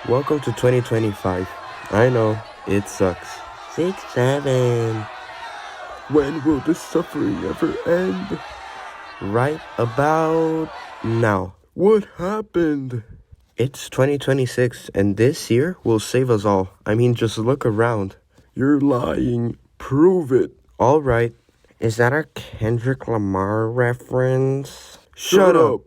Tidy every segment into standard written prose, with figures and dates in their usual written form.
Welcome to 2025. I know, it sucks. 6, 7. When will this suffering ever end? Right about now. What happened? It's 2026, and this year will save us all. I mean, just look around. You're lying. Prove it. Alright. Is that a Kendrick Lamar reference? Shut up!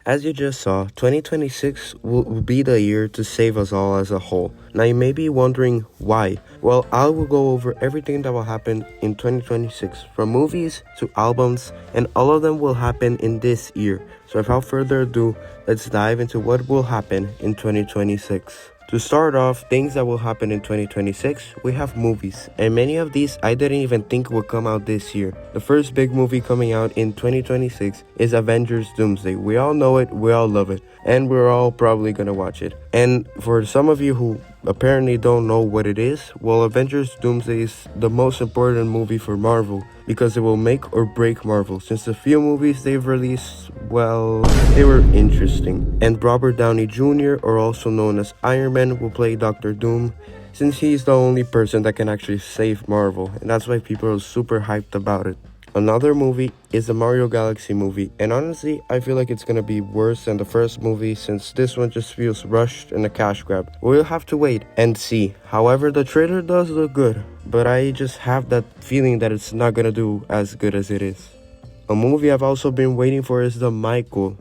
As you just saw, 2026 will be the year to save us all as a whole. Now you may be wondering why. Well, I will go over everything that will happen in 2026, from movies to albums, and all of them will happen in this year. So without further ado, let's dive into what will happen in 2026. To start off, things that will happen in 2026, we have movies, and many of these I didn't even think would come out this year. The first big movie coming out in 2026 is Avengers Doomsday. We all know it, we all love it, and we're all probably gonna watch it. And for some of you who apparently don't know what it is, well, Avengers Doomsday is the most important movie for Marvel because it will make or break Marvel, since the few movies they've released, well, they were interesting. And Robert Downey Jr., or also known as Iron Man, will play Doctor Doom, since he's the only person that can actually save Marvel, and that's why people are super hyped about it. Another movie is the Mario Galaxy movie, and honestly, I feel like it's gonna be worse than the first movie since this one just feels rushed and a cash grab. We'll have to wait and see. However, the trailer does look good, but I just have that feeling that it's not gonna do as good as it is. A movie I've also been waiting for is the Michael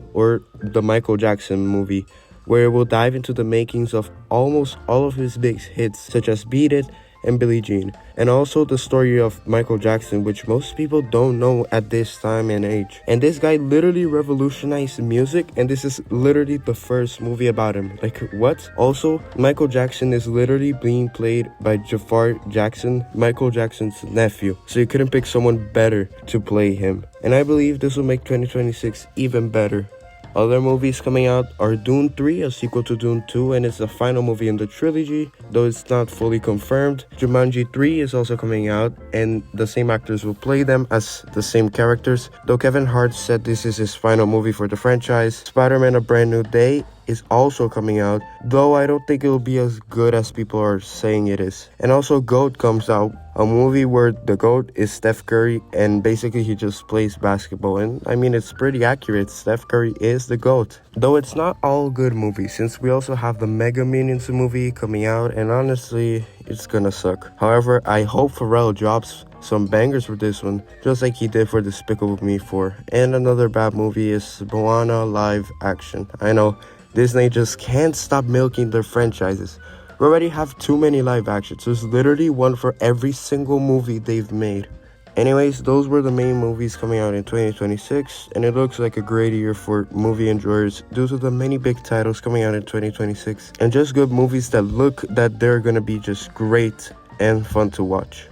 Jackson movie, where it will dive into the makings of almost all of his big hits, such as Beat It and Billie Jean, and also the story of Michael Jackson, which most people don't know at this time and age. And this guy literally revolutionized music, and this is literally the first movie about him. Like, what? Also, Michael Jackson is literally being played by Jafar Jackson, Michael Jackson's nephew, so you couldn't pick someone better to play him. And I believe this will make 2026 even better. Other movies coming out are Dune 3, a sequel to Dune 2, and it's the final movie in the trilogy, though it's not fully confirmed. Jumanji 3 is also coming out, and the same actors will play them as the same characters, though Kevin Hart said this is his final movie for the franchise. Spider-Man: A Brand New Day is also coming out, though I don't think it'll be as good as people are saying it is. And also GOAT comes out, a movie where the GOAT is Steph Curry, and basically he just plays basketball, and I mean, it's pretty accurate. Steph Curry is the GOAT. Though it's not all good movies, since we also have the Mega Minions movie coming out, and honestly, it's gonna suck. However, I hope Pharrell drops some bangers for this one, just like he did for Despicable Me 4. And another bad movie is Moana live action. I know, Disney just can't stop milking their franchises. We already have too many live actions. There's literally one for every single movie they've made. Anyways, those were the main movies coming out in 2026, and it looks like a great year for movie enjoyers due to the many big titles coming out in 2026, and just good movies that look that they're gonna be just great and fun to watch.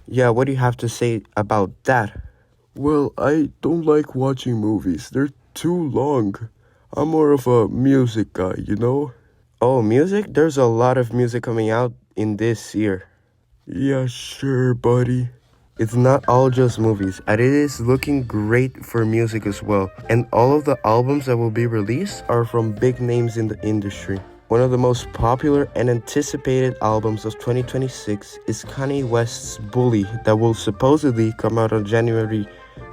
Yeah, what do you have to say about that? Well, I don't like watching movies. They're too long. I'm more of a music guy, you know? Oh, music? There's a lot of music coming out in this year. Yeah, sure, buddy. It's not all just movies, and it is looking great for music as well. And all of the albums that will be released are from big names in the industry. One of the most popular and anticipated albums of 2026 is Kanye West's Bully, that will supposedly come out on January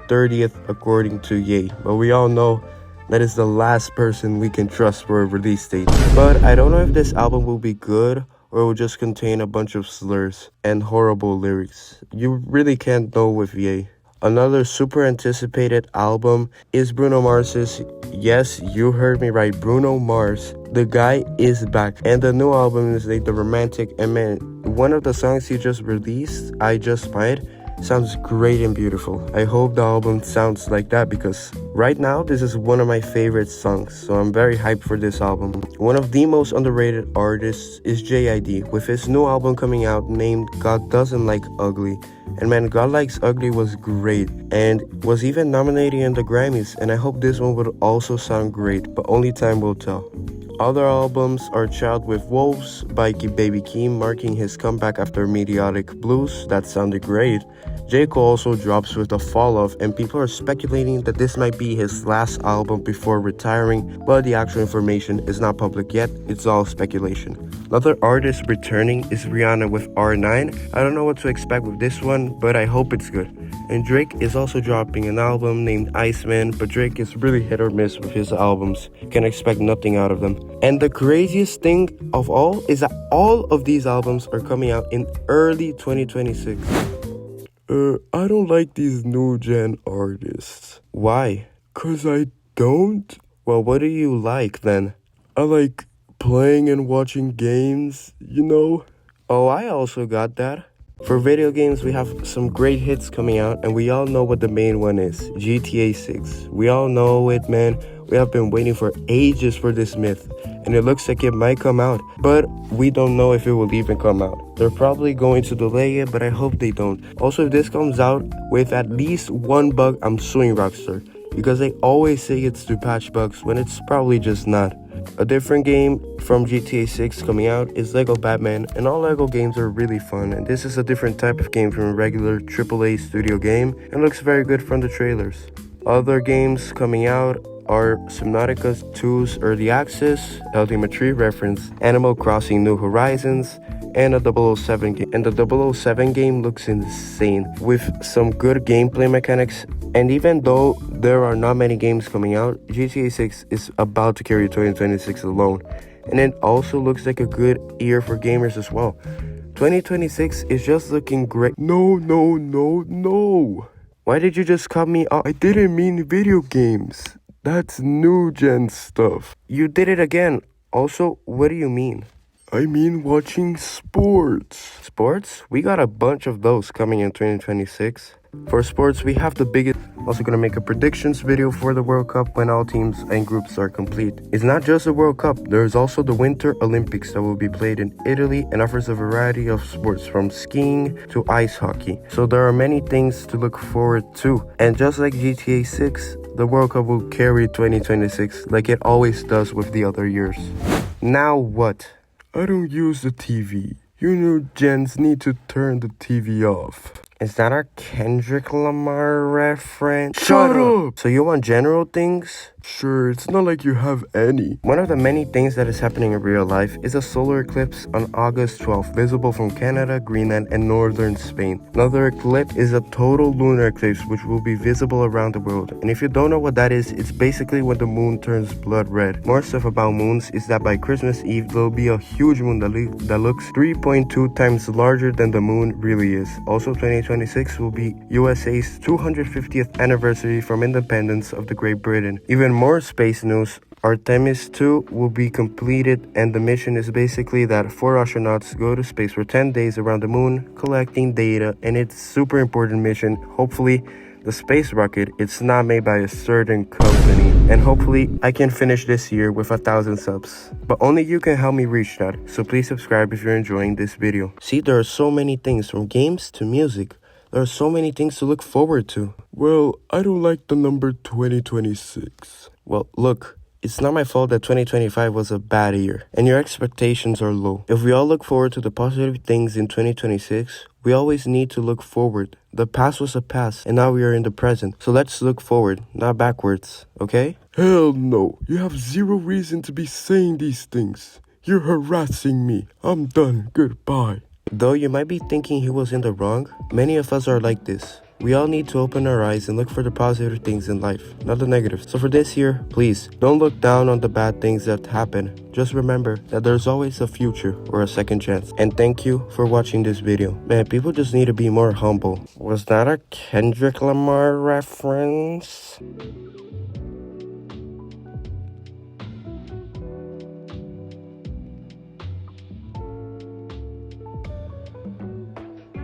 30th according to Ye. But we all know that is the last person we can trust for a release date. But I don't know if this album will be good or it will just contain a bunch of slurs and horrible lyrics. You really can't know with Ye. Another super anticipated album is Bruno Mars's, yes, you heard me right, Bruno Mars. The guy is back, and the new album is like The Romantic, and man, one of the songs he just released, I Just Might, sounds great and beautiful. I hope the album sounds like that, because right now this is one of my favorite songs, so I'm very hyped for this album. One of the most underrated artists is JID, with his new album coming out named God Doesn't Like Ugly. And man, God Likes Ugly was great and was even nominated in the Grammys, and I hope this one would also sound great, but only time will tell. Other albums are Child with Wolves by Baby Keem, marking his comeback after Mediotic Blues, that sounded great, J. Cole also drops with a fall off, and people are speculating that this might be his last album before retiring, but the actual information is not public yet, it's all speculation. Another artist returning is Rihanna with R9. I don't know what to expect with this one, but I hope it's good. And Drake is also dropping an album named Iceman, but Drake is really hit or miss with his albums. You can expect nothing out of them. And the craziest thing of all is that all of these albums are coming out in early 2026. I don't like these new gen artists. Why? 'Cause I don't. Well, what do you like then? I like playing and watching games, you know? Oh, I also got that. For video games, we have some great hits coming out, and we all know what the main one is, GTA 6. We all know it, man. We have been waiting for ages for this myth, and it looks like it might come out, but we don't know if it will even come out. They're probably going to delay it, but I hope they don't. Also, if this comes out with at least one bug, I'm suing Rockstar, because they always say it's to patch bugs when it's probably just not. A different game from GTA 6 coming out is Lego Batman, and all Lego games are really fun, and this is a different type of game from a regular AAA studio game, and looks very good from the trailers. Other games coming out are Subnautica 2's Early Access, Ultima 3 reference, Animal Crossing New Horizons, and a 007 game. And the 007 game looks insane, with some good gameplay mechanics. And even though there are not many games coming out, GTA 6 is about to carry 2026 alone. And it also looks like a good year for gamers as well. 2026 is just looking great. No. Why did you just cut me off? I didn't mean video games. That's new gen stuff. You did it again. Also, what do you mean? I mean watching sports. Sports? We got a bunch of those coming in 2026. For sports, we have the biggest. Also gonna make a predictions video for the World Cup when all teams and groups are complete. It's not just the World Cup, there's also the Winter Olympics that will be played in Italy and offers a variety of sports from skiing to ice hockey. So there are many things to look forward to. And just like GTA 6, the World Cup will carry 2026 like it always does with the other years. Now what? I don't use the TV. You new gens need to turn the TV off. Is that our Kendrick Lamar reference? Shut up! So you want general things? Sure, it's not like you have any. One of the many things that is happening in real life is a solar eclipse on August 12th, visible from Canada, Greenland, and northern Spain. Another eclipse is a total lunar eclipse which will be visible around the world. And if you don't know what that is, it's basically when the moon turns blood red. More stuff about moons is that by Christmas Eve, there will be a huge moon that looks 3.2 times larger than the moon really is. Also, 2026 will be USA's 250th anniversary from independence of the Great Britain. Even more space news, Artemis 2 will be completed, and the mission is basically that 4 astronauts go to space for 10 days around the moon collecting data, and it's super important mission. Hopefully the space rocket, it's not made by a certain company, and hopefully I can finish this year with 1,000 subs, but only you can help me reach that. So please subscribe if you're enjoying this video. See, there are so many things, from games to music. There are so many things to look forward to. Well, I don't like the number 2026. Well, look, it's not my fault that 2025 was a bad year, and your expectations are low. If we all look forward to the positive things in 2026, we always need to look forward. The past was a past, and now we are in the present. So let's look forward, not backwards, okay? Hell no. You have zero reason to be saying these things. You're harassing me. I'm done. Goodbye. Though you might be thinking he was in the wrong, many of us are like this. We all need to open our eyes and look for the positive things in life, not the negatives. So for this year, please, don't look down on the bad things that happen. Just remember that there's always a future or a second chance. And thank you for watching this video. Man, people just need to be more humble. Was that a Kendrick Lamar reference?